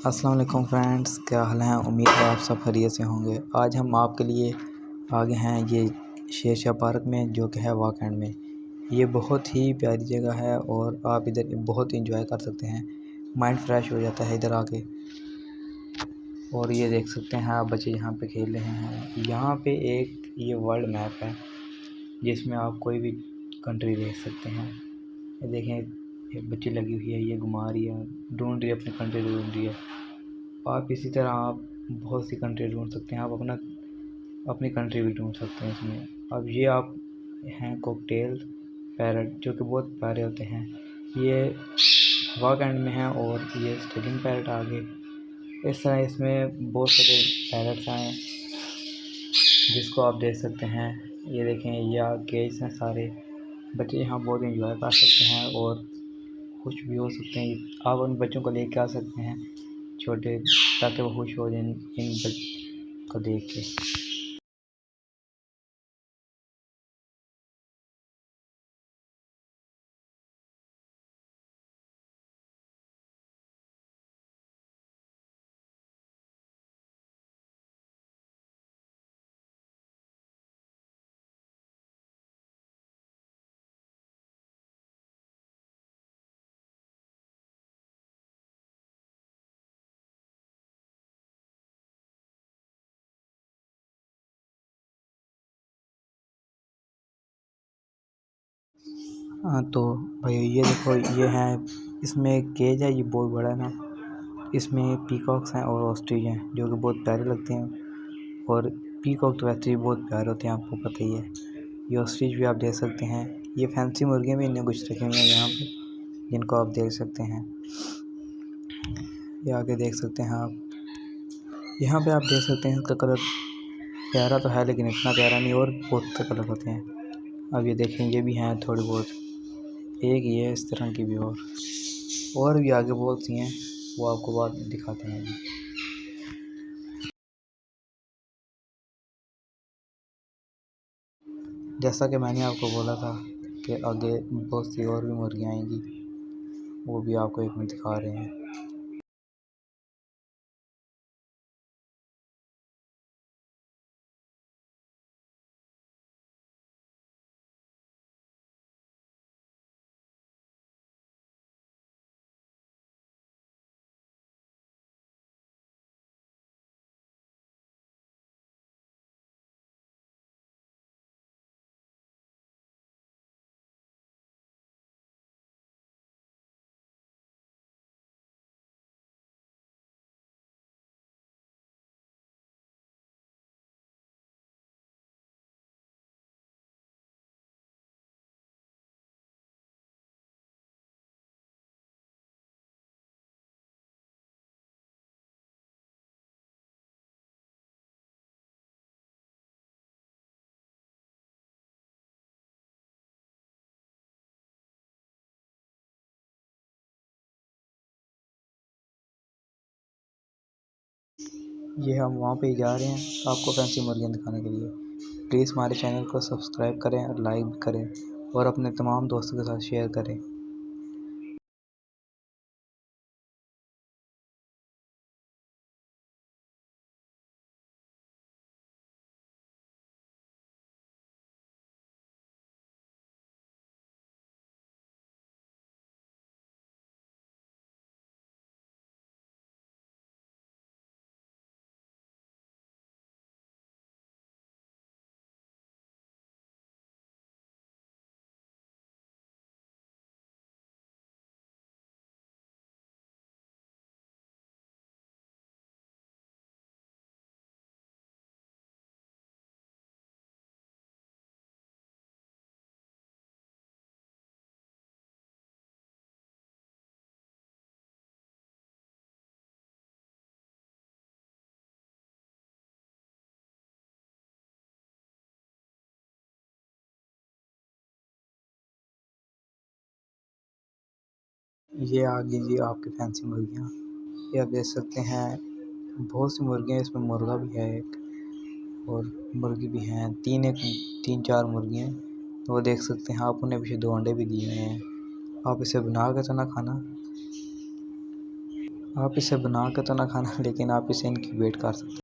अस्सलाम वालेकुम फ्रेंड्स, क्या हाल है। उम्मीद है आप सब खैरियत से होंगे। आज हम आपके लिए आगे हैं ये शेरशाह पार्क में, जो कि है वाकैंड में। ये बहुत ही प्यारी जगह है और आप इधर बहुत इंजॉय कर सकते हैं। माइंड फ्रेश हो जाता है इधर आके। और ये देख सकते हैं आप, बच्चे यहाँ पे खेल रहे हैं। यहाँ पे एक ये वर्ल्ड मैप है जिसमें आप कोई भी कंट्री देख सकते हैं। ये देखें, एक बच्ची लगी हुई है, ये घुमा रही है, ढूंढ रही है, अपनी कंट्री ढूंढ रही है। आप इसी तरह आप बहुत सी कंट्री ढूंढ सकते हैं। आप अपनी कंट्री भी ढूंढ सकते हैं इसमें। अब ये आप हैं कॉकटेल पैरट, जो कि बहुत प्यारे होते हैं। ये वाकैंड में है और ये स्टेलिंग पैरट आगे। इस तरह इसमें बहुत सारे पैरट्स हैं जिसको आप देख सकते हैं। ये देखें, ये केज हैं सारे। बच्चे यहाँ बहुत इंजॉय कर सकते हैं और खुश भी हो सकते हैं। आप उन बच्चों को लेके आ सकते हैं छोटे, ताकि वो खुश हो जाएं इन को देख के। हाँ तो भाई ये देखो, ये है, इसमें एक केज है, ये बहुत बड़ा है ना। इसमें पीकॉक्स हैं और ऑस्ट्रिच हैं, जो कि बहुत प्यारे लगते हैं। और पीकॉक तो वैसे ही बहुत प्यारे होते हैं, आपको पता ही है। ये ऑस्ट्रिच भी आप देख सकते हैं। ये फैंसी मुर्गियाँ भी इन्हें कुछ रखे हुए हैं यहाँ पे, जिनको आप देख सकते हैं। ये आगे देख सकते हैं आप, यहाँ पे आप देख सकते हैं। इसका कलर प्यारा तो है, लेकिन इतना प्यारा नहीं, और बहुत से कलर होते हैं। अब ये देखें, ये भी हैं थोड़ी बहुत, एक ये है, इस तरह की भी और भी आगे बहुत सी हैं, वो आपको बाद में दिखाते हैं अभी। जैसा कि मैंने आपको बोला था कि आगे बहुत सी और भी मुर्गियाँ आएंगी, वो भी आपको एक मिनट दिखा रहे हैं। ये हम वहाँ पे ही जा रहे हैं आपको फैंसी मुर्गियाँ दिखाने के लिए। प्लीज़ हमारे चैनल को सब्सक्राइब करें और लाइक करें, और अपने तमाम दोस्तों के साथ शेयर करें। ये आ गई जी आपकी फैंसी मुर्गियाँ। ये आप देख सकते हैं, बहुत सी मुर्गियाँ, इसमें मुर्गा भी है एक, और मुर्गी भी हैं तीन चार मुर्गियाँ हैं। तो वो देख सकते हैं आप, उन्हें पीछे 2 अंडे भी दिए हुए हैं। आप इसे बना के तो ना खाना। आप इसे बना के तो ना खाना, लेकिन आप इसे इनक्यूबेट कर सकते हैं।